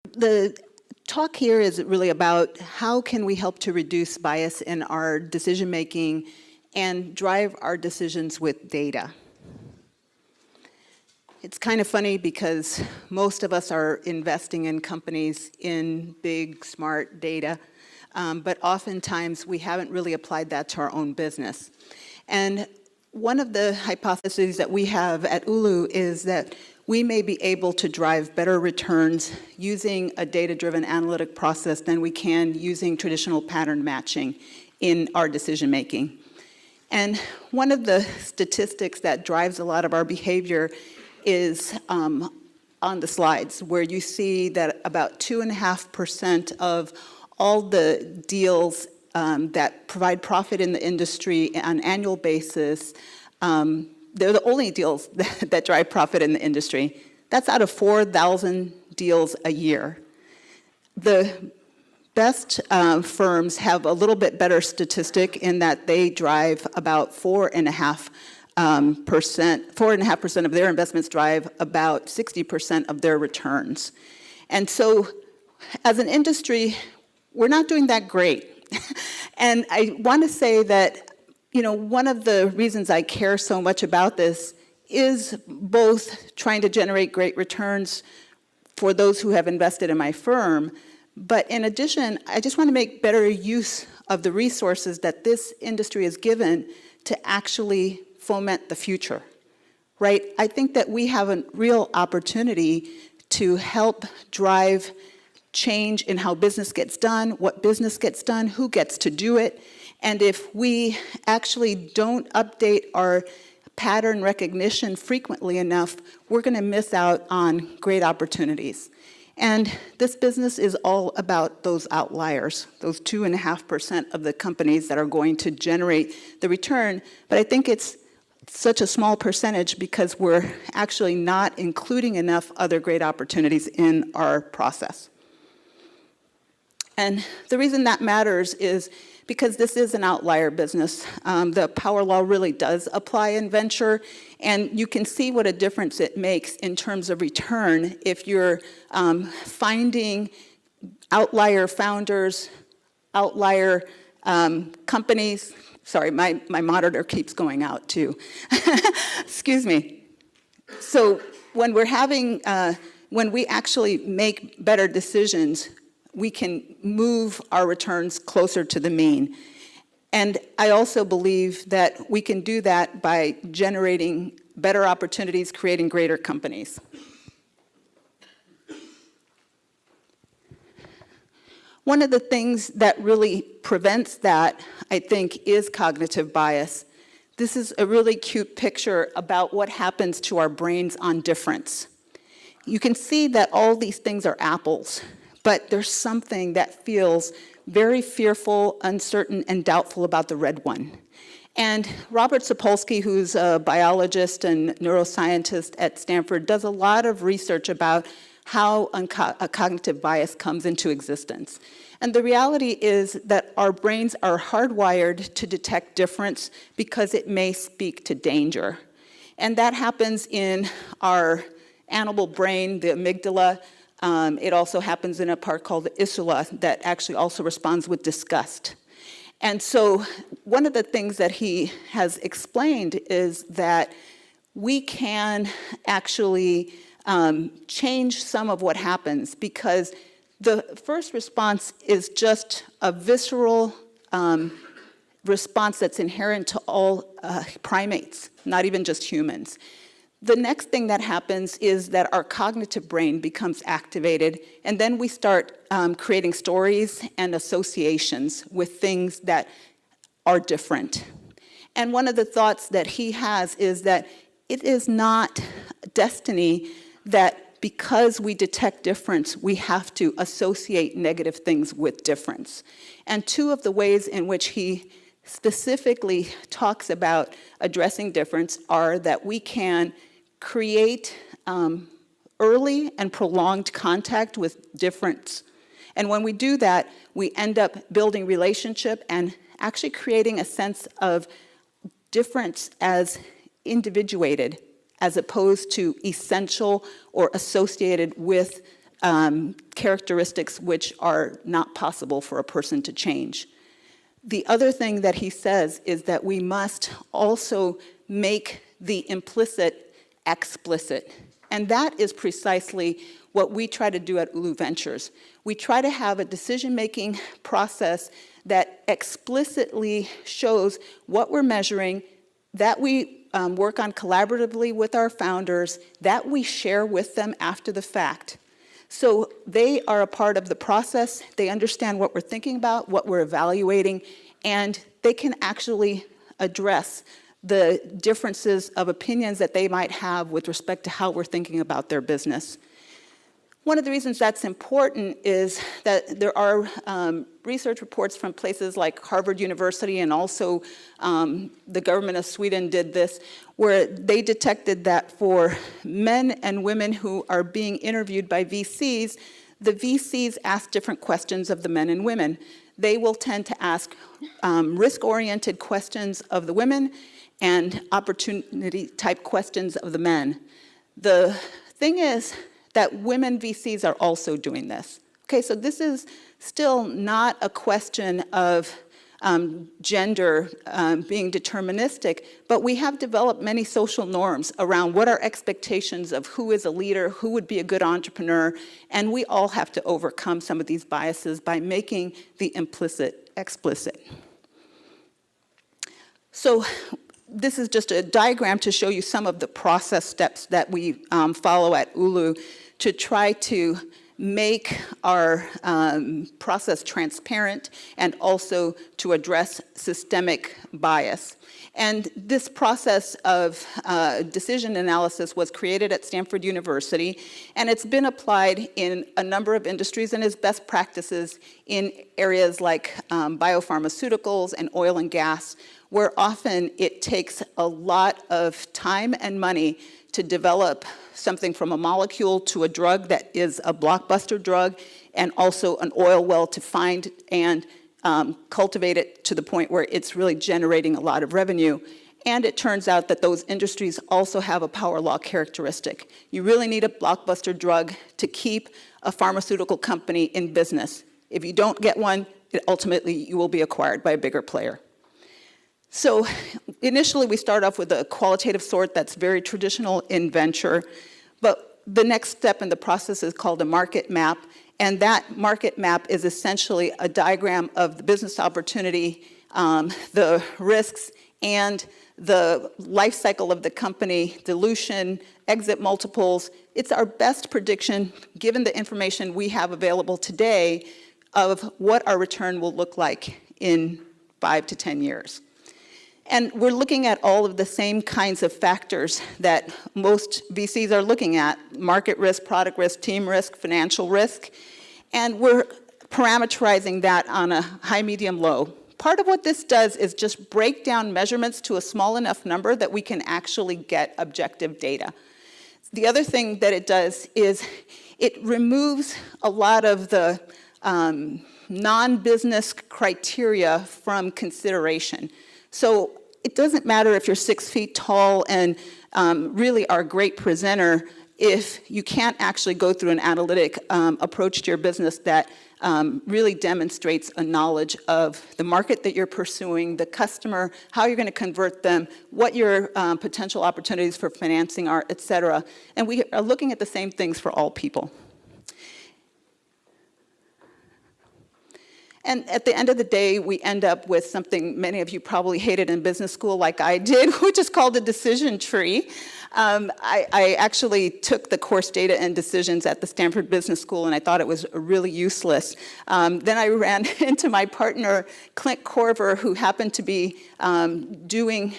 The talk here is really about how can we help to reduce bias in our decision-making and drive our decisions with data. It's kind of funny because most of us are investing in companies in big, smart data, but oftentimes we haven't really applied that to our own business. And one of the hypotheses that we have at ULU is that we may be able to drive better returns using a data-driven analytic process than we can using traditional pattern matching in our decision-making. And one of the statistics that drives a lot of our behavior is on the slides, where you see that about 2.5% of all the deals that provide profit in the industry on an annual basis, they're the only deals that drive profit in the industry. That's out of 4,000 deals a year. The best firms have a little bit better statistic in that they drive about 4.5% of their investments drive about 60% of their returns. And so as an industry, we're not doing that great. And I want to say that, you know, one of the reasons I care so much about this is both trying to generate great returns for those who have invested in my firm, but in addition, I just want to make better use of the resources that this industry is given to actually foment the future, right? I think that we have a real opportunity to help drive change in how business gets done, what business gets done, who gets to do it. And if we actually don't update our pattern recognition frequently enough, we're going to miss out on great opportunities. And this business is all about those outliers, those 2.5% of the companies that are going to generate the return. But I think it's such a small percentage because we're actually not including enough other great opportunities in our process. And the reason that matters is because this is an outlier business. The power law really does apply in venture, and you can see what a difference it makes in terms of return if you're finding outlier founders, outlier companies. Sorry, my monitor keeps going out too. Excuse me. So when we're having, when we actually make better decisions, we can move our returns closer to the mean. And I also believe that we can do that by generating better opportunities, creating greater companies. One of the things that really prevents that, I think, is cognitive bias. This is a really cute picture about what happens to our brains on difference. You can see that all these things are apples, but there's something that feels very fearful, uncertain, and doubtful about the red one. And Robert Sapolsky, who's a biologist and neuroscientist at Stanford, does a lot of research about how a cognitive bias comes into existence. And the reality is that our brains are hardwired to detect difference because it may speak to danger. And that happens in our animal brain, the amygdala. It also happens in a part called the insula that actually also responds with disgust. And so one of the things that he has explained is that we can actually change some of what happens because the first response is just a visceral response that's inherent to all primates, not even just humans. The next thing that happens is that our cognitive brain becomes activated, and then we start creating stories and associations with things that are different. And one of the thoughts that he has is that it is not destiny that because we detect difference, we have to associate negative things with difference. And two of the ways in which he specifically talks about addressing difference are that we can create early and prolonged contact with difference. And when we do that, we end up building relationship and actually creating a sense of difference as individuated, as opposed to essential or associated with characteristics which are not possible for a person to change. The other thing that he says is that we must also make the implicit explicit. And that is precisely what we try to do at Ulu Ventures. We try to have a decision-making process that explicitly shows what we're measuring, that we work on collaboratively with our founders, that we share with them after the fact. So they are a part of the process, they understand what we're thinking about, what we're evaluating, and they can actually address the differences of opinions that they might have with respect to how we're thinking about their business. One of the reasons that's important is that there are research reports from places like Harvard University, and also the government of Sweden did this, where they detected that for men and women who are being interviewed by VCs, the VCs ask different questions of the men and women. They will tend to ask risk-oriented questions of the women and opportunity-type questions of the men. The thing is that women VCs are also doing this. Okay, so this is still not a question of gender being deterministic, but we have developed many social norms around what are expectations of who is a leader, who would be a good entrepreneur, and we all have to overcome some of these biases by making the implicit explicit. So this is just a diagram to show you some of the process steps that we follow at Ulu to try to make our process transparent and also to address systemic bias. And this process of decision analysis was created at Stanford University, and it's been applied in a number of industries and is best practices in areas like biopharmaceuticals and oil and gas, where often it takes a lot of time and money to develop something from a molecule to a drug that is a blockbuster drug, and also an oil well to find and cultivate it to the point where it's really generating a lot of revenue. And it turns out that those industries also have a power law characteristic. You really need a blockbuster drug to keep a pharmaceutical company in business. If you don't get one, ultimately you will be acquired by a bigger player. So initially we start off with a qualitative sort that's very traditional in venture, but the next step in the process is called a market map, and that market map is essentially a diagram of the business opportunity, the risks, and the life cycle of the company, dilution, exit multiples. It's our best prediction, given the information we have available today, of what our return will look like in 5 to 10 years. And we're looking at all of the same kinds of factors that most VCs are looking at: market risk, product risk, team risk, financial risk. And we're parameterizing that on a high, medium, low. Part of what this does is just break down measurements to a small enough number that we can actually get objective data. The other thing that it does is it removes a lot of the non-business criteria from consideration. So it doesn't matter if you're 6 feet tall and really are a great presenter if you can't actually go through an analytic approach to your business that really demonstrates a knowledge of the market that you're pursuing, the customer, how you're going to convert them, what your potential opportunities for financing are, et cetera. And we are looking at the same things for all people. And at the end of the day, we end up with something many of you probably hated in business school like I did, which is called a decision tree. I actually took the course Data and Decisions at the Stanford Business School, and I thought it was really useless. Then I ran into my partner, Clint Corver, who happened to be doing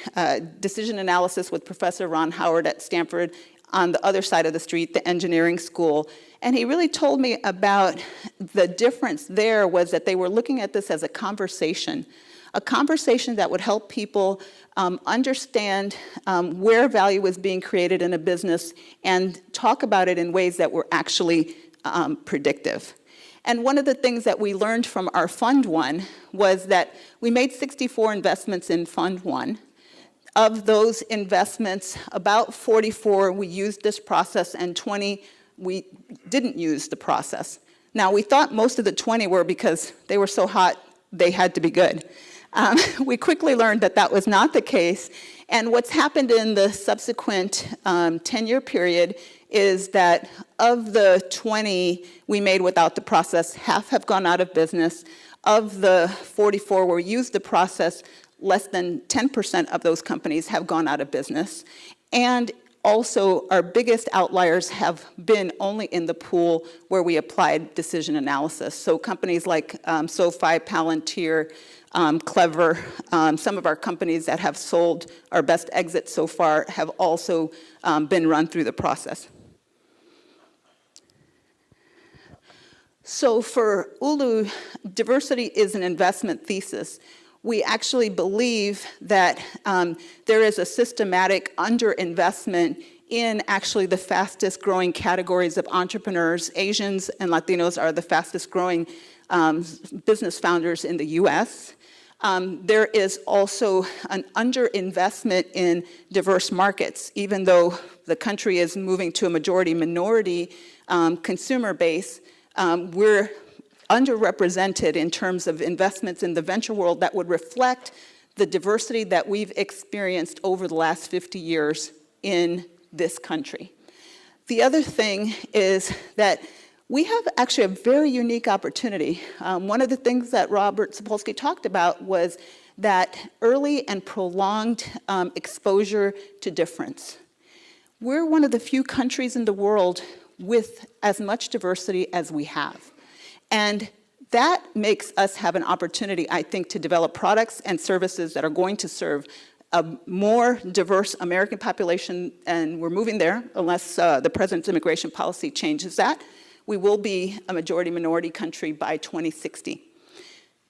decision analysis with Professor Ron Howard at Stanford on the other side of the street, the engineering school. And he really told me about the difference there was that they were looking at this as a conversation that would help people understand where value was being created in a business and talk about it in ways that were actually predictive. And one of the things that we learned from our Fund 1 was that we made 64 investments in Fund 1. Of those investments, about 44 we used this process, and 20 we didn't use the process. Now, we thought most of the 20 were because they were so hot, they had to be good. We quickly learned that that was not the case. And what's happened in the subsequent 10-year period is that of the 20 we made without the process, half have gone out of business. Of the 44 where we used the process, less than 10% of those companies have gone out of business. And also, our biggest outliers have been only in the pool where we applied decision analysis. So companies like SoFi, Palantir, Clever, some of our companies that have sold our best exits so far have also been run through the process. So for Ulu, diversity is an investment thesis. We actually believe that there is a systematic underinvestment in actually the fastest growing categories of entrepreneurs. Asians and Latinos are the fastest growing business founders in the US. There is also an underinvestment in diverse markets. Even though the country is moving to a majority-minority consumer base, we're underrepresented in terms of investments in the venture world that would reflect the diversity that we've experienced over the last 50 years in this country. The other thing is that we have actually a very unique opportunity. One of the things that Robert Sapolsky talked about was that early and prolonged exposure to difference. We're one of the few countries in the world with as much diversity as we have. And that makes us have an opportunity, I think, to develop products and services that are going to serve a more diverse American population, and we're moving there unless the president's immigration policy changes that. We will be a majority-minority country by 2060.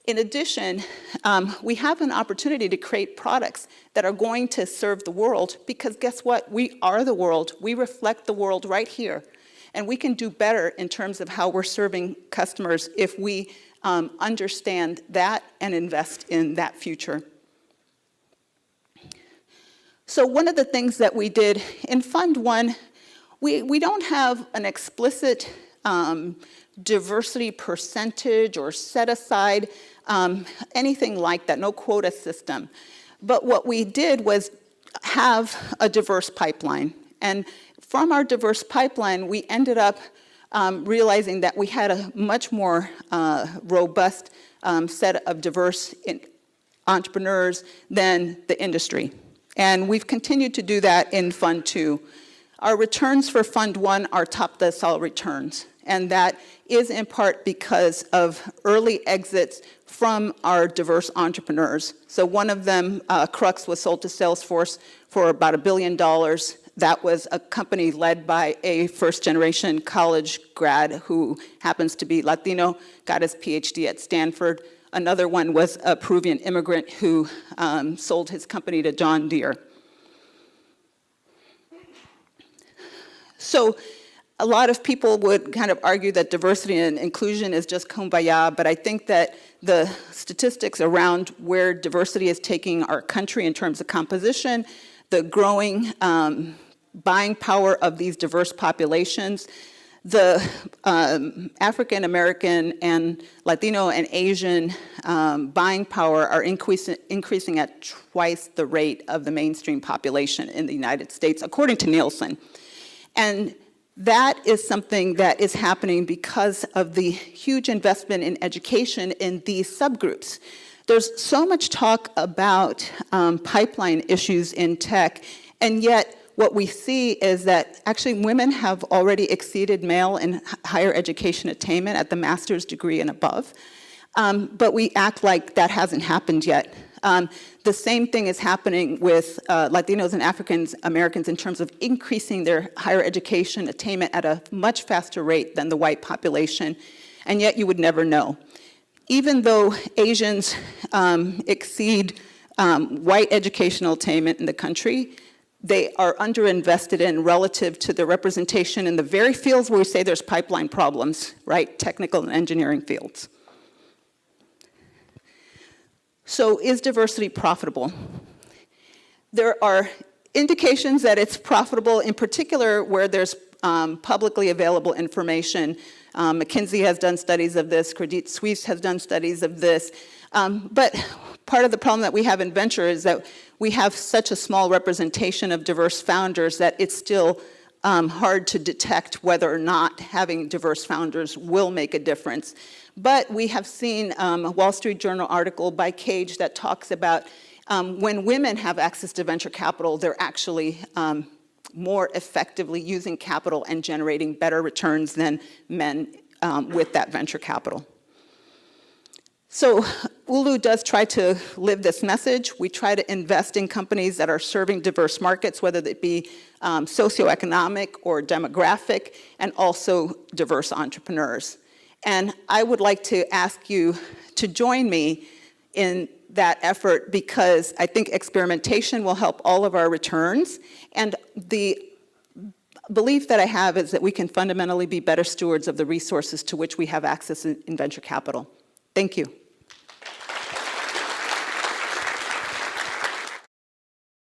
In addition, we have an opportunity to create products that are going to serve the world, because guess what? We are the world. We reflect the world right here. And we can do better in terms of how we're serving customers if we understand that and invest in that future. So one of the things that we did in Fund 1, we don't have an explicit diversity percentage or set aside, anything like that, no quota system. But what we did was have a diverse pipeline. And from our diverse pipeline, we ended up realizing that we had a much more robust set of diverse entrepreneurs than the industry. And we've continued to do that in Fund 2. Our returns for Fund 1 are top decile returns. And that is in part because of early exits from our diverse entrepreneurs. So one of them, Crux, was sold to Salesforce for about $1 billion. That was a company led by a first-generation college grad who happens to be Latino, got his PhD at Stanford. Another one was a Peruvian immigrant who sold his company to John Deere. So a lot of people would kind of argue that diversity and inclusion is just kumbaya, but I think that the statistics around where diversity is taking our country in terms of composition, the growing buying power of these diverse populations, the African American and Latino and Asian buying power are increasing at twice the rate of the mainstream population in the United States, according to Nielsen. And that is something that is happening because of the huge investment in education in these subgroups. There's so much talk about pipeline issues in tech, and yet what we see is that actually women have already exceeded male in higher education attainment at the master's degree and above. But we act like that hasn't happened yet. The same thing is happening with Latinos and African Americans in terms of increasing their higher education attainment at a much faster rate than the white population, and yet you would never know. Even though Asians exceed white educational attainment in the country, they are underinvested in relative to the representation in the very fields where we say there's pipeline problems, right? Technical and engineering fields. So is diversity profitable? There are indications that it's profitable, in particular where there's publicly available information. McKinsey has done studies of this, Credit Suisse has done studies of this, but part of the problem that we have in venture is that we have such a small representation of diverse founders that it's still hard to detect whether or not having diverse founders will make a difference. But we have seen a Wall Street Journal article by Cage that talks about when women have access to venture capital, they're actually more effectively using capital and generating better returns than men with that venture capital. So ULU does try to live this message. We try to invest in companies that are serving diverse markets, whether it be socioeconomic or demographic, and also diverse entrepreneurs. And I would like to ask you to join me in that effort because I think experimentation will help all of our returns. And the belief that I have is that we can fundamentally be better stewards of the resources to which we have access in venture capital. Thank you.